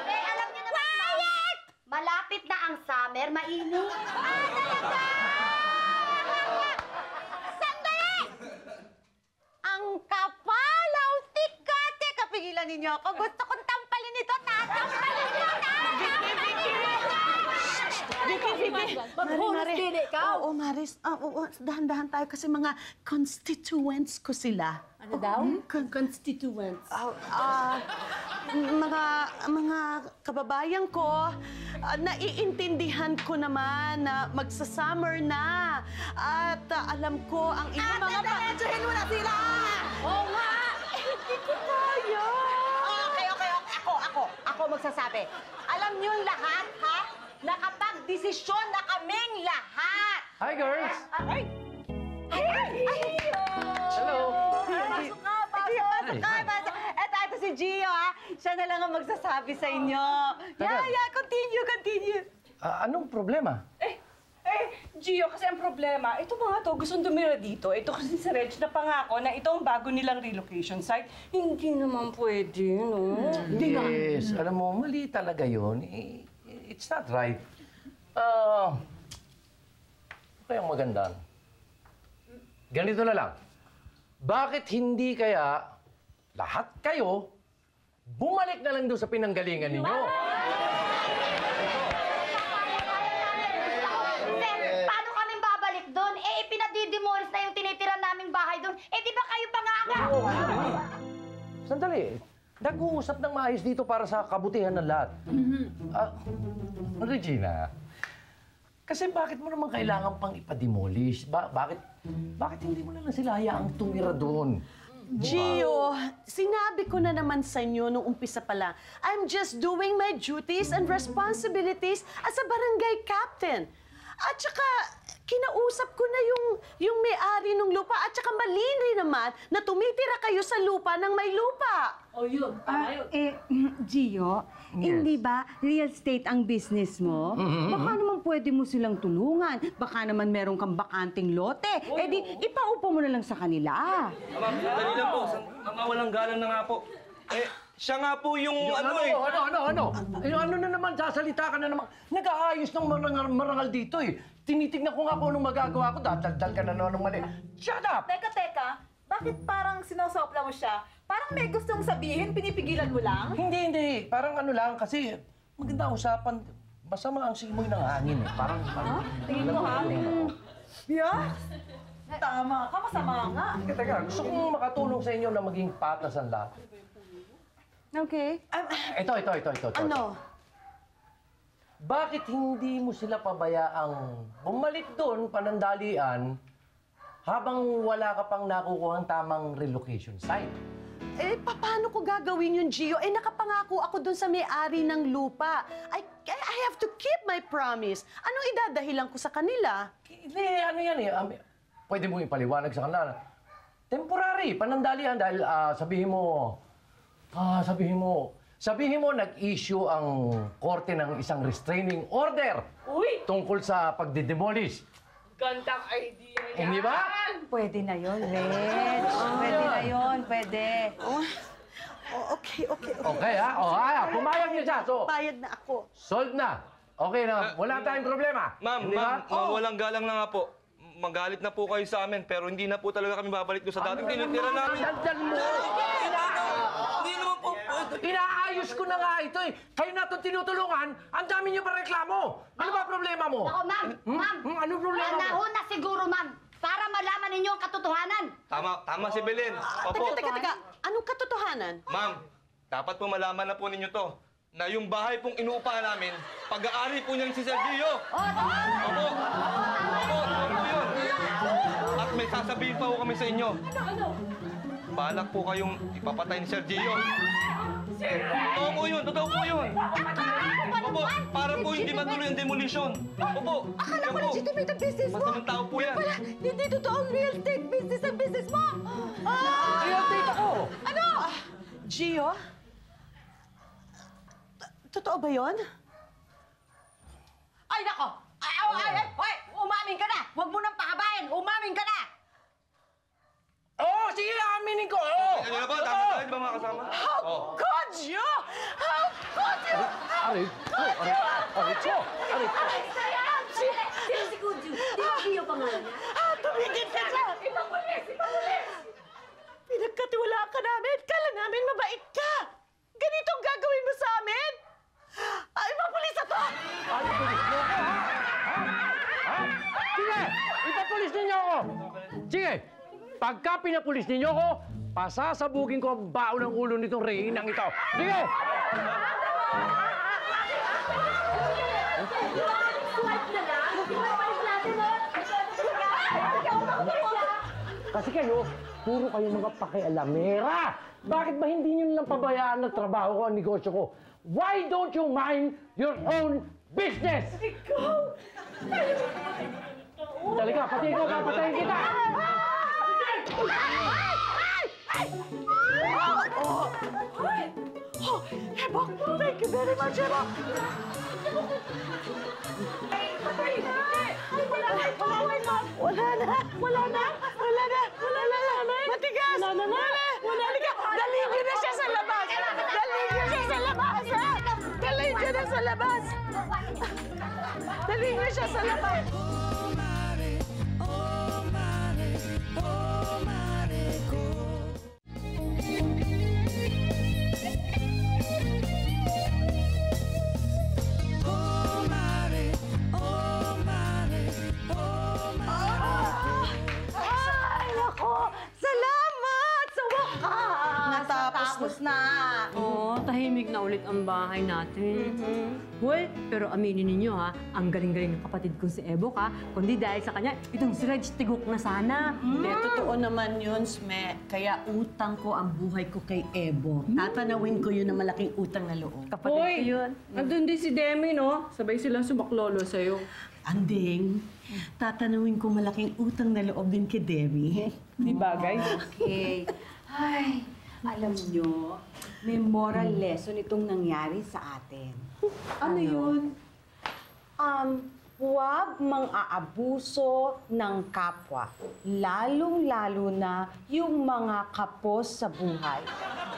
Speaker 1: Alam niyo naman, ma'am, malapit na ang summer, mainit. Talaga!
Speaker 12: Sandali! Ang kapalaw, tika, pigilan ninyo ako. Gusto kong tampalin ito, tatampalin nyo na!
Speaker 2: Vicky!
Speaker 14: Maghunas din ikaw.
Speaker 2: Oo, Maris. Oo, dahan-dahan tayo kasi mga constituents ko sila.
Speaker 14: Ano daw? Constituents.
Speaker 2: Mga kababayan ko, naiintindihan ko naman na magsa-summer na. At alam ko ang inyong mga...
Speaker 3: Diretsuhin mo na sila!
Speaker 14: Oo nga!
Speaker 2: Hindi ko kaya.
Speaker 8: Okay. Ako magsasabi. Alam niyong lahat, ha? Nakapag-desisyon na kaming lahat!
Speaker 7: Hi, girls! Hello!
Speaker 8: Pasok ka! Eto si Gio, ha? Siya na lang ang magsasabi sa inyo. Continue.
Speaker 7: Anong problema?
Speaker 5: Gio, kasi ang problema, ito mga to, gustong dumira dito. Ito kasi si Reg na pangako na ito ang bago nilang relocation site. Hindi naman pwede, no?
Speaker 7: Yes, alam mo, mali talaga yun. It's not right. Kaya maganda. Ganito na lang. Bakit hindi kaya lahat kayo bumalik na lang doon sa pinanggalingan ninyo?
Speaker 1: Paano kami babalik doon? Ipinadidemolis na yung tinitira naming bahay doon. Di ba kayo panganga?
Speaker 7: Sandali. Nag-uusap ng maayos dito para sa kabutihan ng lahat. Regina, kasi bakit mo naman kailangan pang ipademolish? Bakit hindi mo na lang sila hayaang tumira doon?
Speaker 2: Gio, sinabi ko na naman sa inyo nung umpisa pa lang, I'm just doing my duties and responsibilities as a barangay captain. At saka, kinausap ko na yung may-ari ng lupa at saka mali rin naman na tumitira kayo sa lupa ng may lupa.
Speaker 8: Gio, hindi ba real estate ang business mo? Baka naman pwede mo silang tulungan. Baka naman meron kang bakanting lote. Di, ipaupo mo na lang sa kanila.
Speaker 10: Ma'am, dali lang po. Mga walang galang na nga po. Siya nga po yung
Speaker 7: Ano na naman, sasalita ka na naman. Nag-aayos ng marangal dito eh. Tinitignan ko nga kung anong magagawa ko. Dal ka na naman ng mali. Shut up!
Speaker 6: Teka. Bakit parang sinosopla mo siya? Parang may gustong sabihin, pinipigilan mo lang?
Speaker 7: Hindi. Parang ano lang, kasi maganda usapan. Masama ang simoy ng hangin eh. Parang...
Speaker 6: Tingin mo ha? Yeah? Tama ka, masama nga.
Speaker 7: Teka, gusto kong makatulong sa inyo na maging patas ang lahat.
Speaker 8: Okay.
Speaker 7: Ito.
Speaker 2: Ano?
Speaker 7: Bakit hindi mo sila pabayaang bumalik doon, panandalian, habang wala ka pang nakukuhang tamang relocation site?
Speaker 2: Paano ko gagawin yun, Gio? Nakapangako ako dun sa may-ari ng lupa. I have to keep my promise. Anong idadahilan ko sa kanila?
Speaker 7: Hindi, ano yan eh. Pwede mo ipaliwanag sa kanila. Temporary, panandalian dahil sabihin mo nag-issue ang korte ng isang restraining order tungkol sa pagdidemolish.
Speaker 5: Gandang idea yan.
Speaker 7: Hindi ba?
Speaker 8: Pwede na yun, Reg. Pwede.
Speaker 2: Okay.
Speaker 7: Okay ha? Pumayag niyo siya. So,
Speaker 2: Bayad na ako.
Speaker 7: solved na. Okay na. Wala tayong problema.
Speaker 10: Ma'am,
Speaker 7: Hindi ba?
Speaker 10: walang galang na nga po. Magalit na po kayo sa amin, pero hindi na po talaga kami babalik doon sa dating tinitira namin.
Speaker 7: Dandan mo!
Speaker 10: Hindi naman po.
Speaker 7: Inaayos ko na nga ito eh. Kayo na itong tinutulungan, ang dami niyo pa reklamo. Ano ba problema mo?
Speaker 1: Ako, ma'am.
Speaker 7: Anong problema mo?
Speaker 1: Panahon na siguro, ma'am. Para malaman ninyo ang katotohanan.
Speaker 10: Tama si Belen. Opo.
Speaker 2: Teka. Anong katotohanan?
Speaker 10: Ma'am, dapat po malaman na po ninyo to, na yung bahay pong inuupahan namin, pag-aari po niyan si Sergio. Opo, po yun. At may sasabihin pa po kami sa inyo. Balak po kayong ipapatay ni Sergio. Totoo po yun. Opo, para po hindi matuloy ang demolition. Opo,
Speaker 8: Akala ko legitimate ang business mo.
Speaker 10: masamang tao po yan.
Speaker 8: Wala, hindi totoo ang real estate business ang business mo.
Speaker 7: Real estate ako.
Speaker 8: Ano?
Speaker 2: Gio? Totoo ba yun?
Speaker 8: Ay, nako! Hoy! Umamin ka na! Huwag mo nang pakabayan! Umamin ka na!
Speaker 7: Sige, aminin ko.
Speaker 10: Ano na ba? Tama tayo ba mga kasama?
Speaker 2: How could you? How could you?
Speaker 7: Aray ko.
Speaker 14: Sino si Kudju? Gio pangalan niya?
Speaker 2: Tumigil ka dyan! Pinagkatiwalaan ka namin. Kala namin mabait ka. Ganito ang gagawin mo sa amin? Ay, mapulis na to!
Speaker 7: Ay, pulis mo ko, ha?
Speaker 15: Sige, pagka pinapulis ninyo ko, pasasabugin ko ang baon ng ulo nitong rehinang ito. Sige! Kasi kayo, puro kayo mga pakialamera. Bakit ba hindi nyo lang pabayaan na trabaho ko ang negosyo ko? Why don't you mind your own business? Ikaw! Talaga, pati ikaw papatayin kita!
Speaker 12: Ebo, thank you very much, Ebo. Wala na. Matigas. Halika, dalhin niyo na siya sa labas. Dalhin niyo siya sa labas. Ay, nako! Salamat! Sa wakas!
Speaker 8: Natapos na.
Speaker 4: Oo, tahimik na ulit ang bahay natin. Well, pero aminin ninyo ha, ang galing-galing ng kapatid ko si Ebo ka. Kundi dahil sa kanya, itong si Reg tigok na sana.
Speaker 2: Hindi, totoo naman yun, Sme. Kaya utang ko ang buhay ko kay Ebo. Tatanawin ko yun na malaking utang na loob.
Speaker 4: Kapatid ko yun.
Speaker 5: Andun din si Demi, no? Sabay silang sumaklolo sa'yo.
Speaker 2: Anding, tatanawin ko malaking utang na loob din kay Debbie.
Speaker 5: Di bagay?
Speaker 3: Okay. Ay, alam nyo, may moral lesson itong nangyari sa atin.
Speaker 8: Ano yun? Huwag mang-aabuso ng kapwa. Lalong-lalo na yung mga kapos sa buhay.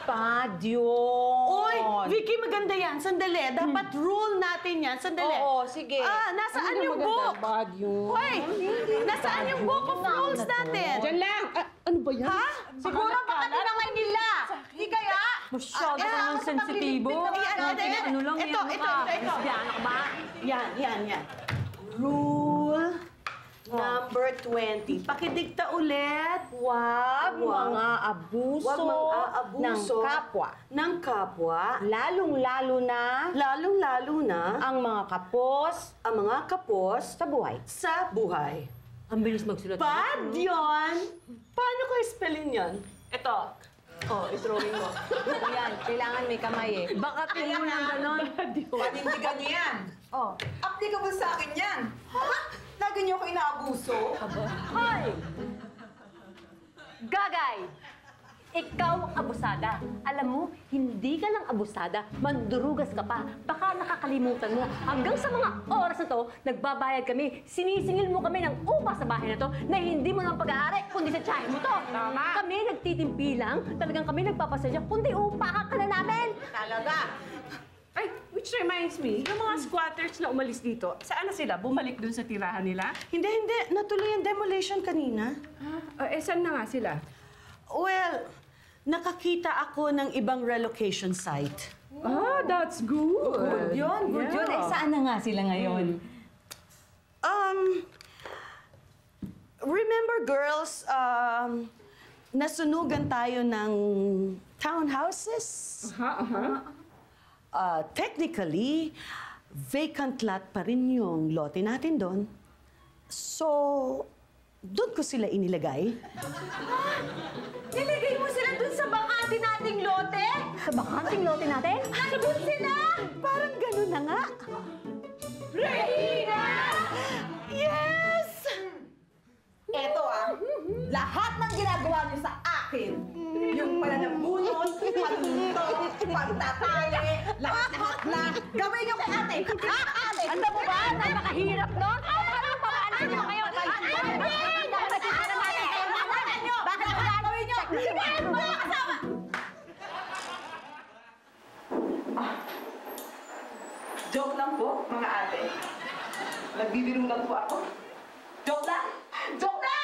Speaker 8: Bad yun!
Speaker 2: Oy, Vicky, maganda yan. Sandali, dapat rule natin yan. Sandali.
Speaker 8: Oo, sige.
Speaker 2: Nasaan yung book?
Speaker 8: Bad yun.
Speaker 2: Hoy, nasaan yung book of rules natin?
Speaker 5: Diyan lang!
Speaker 2: Ano ba yan?
Speaker 8: Ha? Siguro baka tinangay nila. Di kaya?
Speaker 4: Masyado ka naman sensitibo. Ano lang yan?
Speaker 2: Ito.
Speaker 4: Lesbiana ka ba?
Speaker 2: Yan. Rule number 20. Pakidikta ulit.
Speaker 8: Huwag mang-aabuso ng kapwa. Lalong-lalo na ang mga kapos sa buhay.
Speaker 2: Sa buhay.
Speaker 4: Ang bilis magsulat.
Speaker 2: Bad yun! Paano ko i-spellin yun? Ito. I-drawing mo.
Speaker 8: Yan, kailangan may kamay eh.
Speaker 4: Baka tingin mo ng ganon.
Speaker 6: Panindigan niyo yan.
Speaker 8: Oh.
Speaker 6: Applicable sa akin yan. Ha? Lagi niyo ako inaabuso.
Speaker 4: Hoy! Gagay! Ikaw abusada. Alam mo, hindi ka lang abusada, mandurugas ka pa. Baka nakakalimutan mo. Hanggang sa mga oras na to, nagbabayad kami, sinisingil mo kami ng upa sa bahay na to na hindi mo lang pag-aari, kundi sa tiyahin mo to. Tama. Kami nagtitimpi lang, talagang kami nagpapasensya, kundi upa ka na namin.
Speaker 5: Talaga? Ay, which reminds me, yung mga squatters na umalis dito, saan na sila? Bumalik dun sa tirahan nila?
Speaker 2: Hindi. Natuloy ang demolition kanina.
Speaker 5: Saan na nga sila?
Speaker 2: Well, nakakita ako ng ibang relocation site.
Speaker 5: That's good.
Speaker 3: Good yun. Eh, saan na nga sila ngayon?
Speaker 2: Remember, girls, nasunugan tayo ng townhouses? Technically, vacant lot pa rin yung lote natin doon. So, doon ko sila inilagay.
Speaker 8: Nilagay mo sila dun sa bakante nating lote?
Speaker 4: Sa bakanting lote natin?
Speaker 8: Andun sila!
Speaker 2: Parang ganun na nga.
Speaker 8: Regina!
Speaker 2: Yes!
Speaker 6: Eto lahat ng ginagawa niyo sa akin, yung pananabunot, panuntok, pagtatali, lahat na, gawin niyo kay ate! Ate!
Speaker 4: Ano mo ba? Napakahirap nun? Parang pamaanan niyo kayo.
Speaker 8: Bakit ang gagawin niyo? Sige, mga kasama!
Speaker 6: Joke lang po, mga ate. Nagbibiro lang po ako. Joke lang! Joke lang!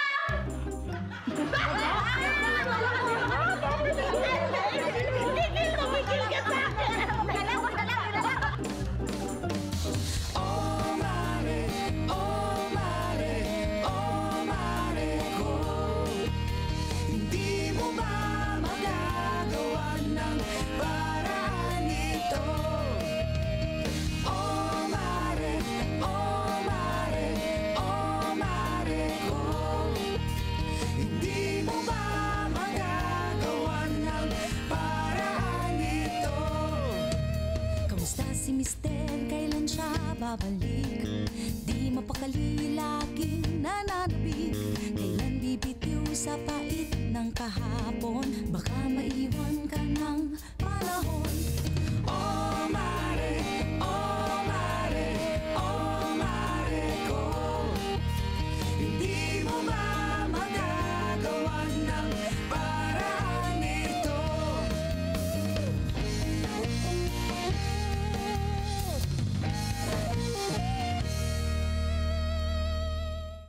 Speaker 16: si Mister, kailan siya babalik? Di mapakali, laging nananabik. Kailan bibitiw sa pait ng kahapon? Baka maiwan ka ng panahon.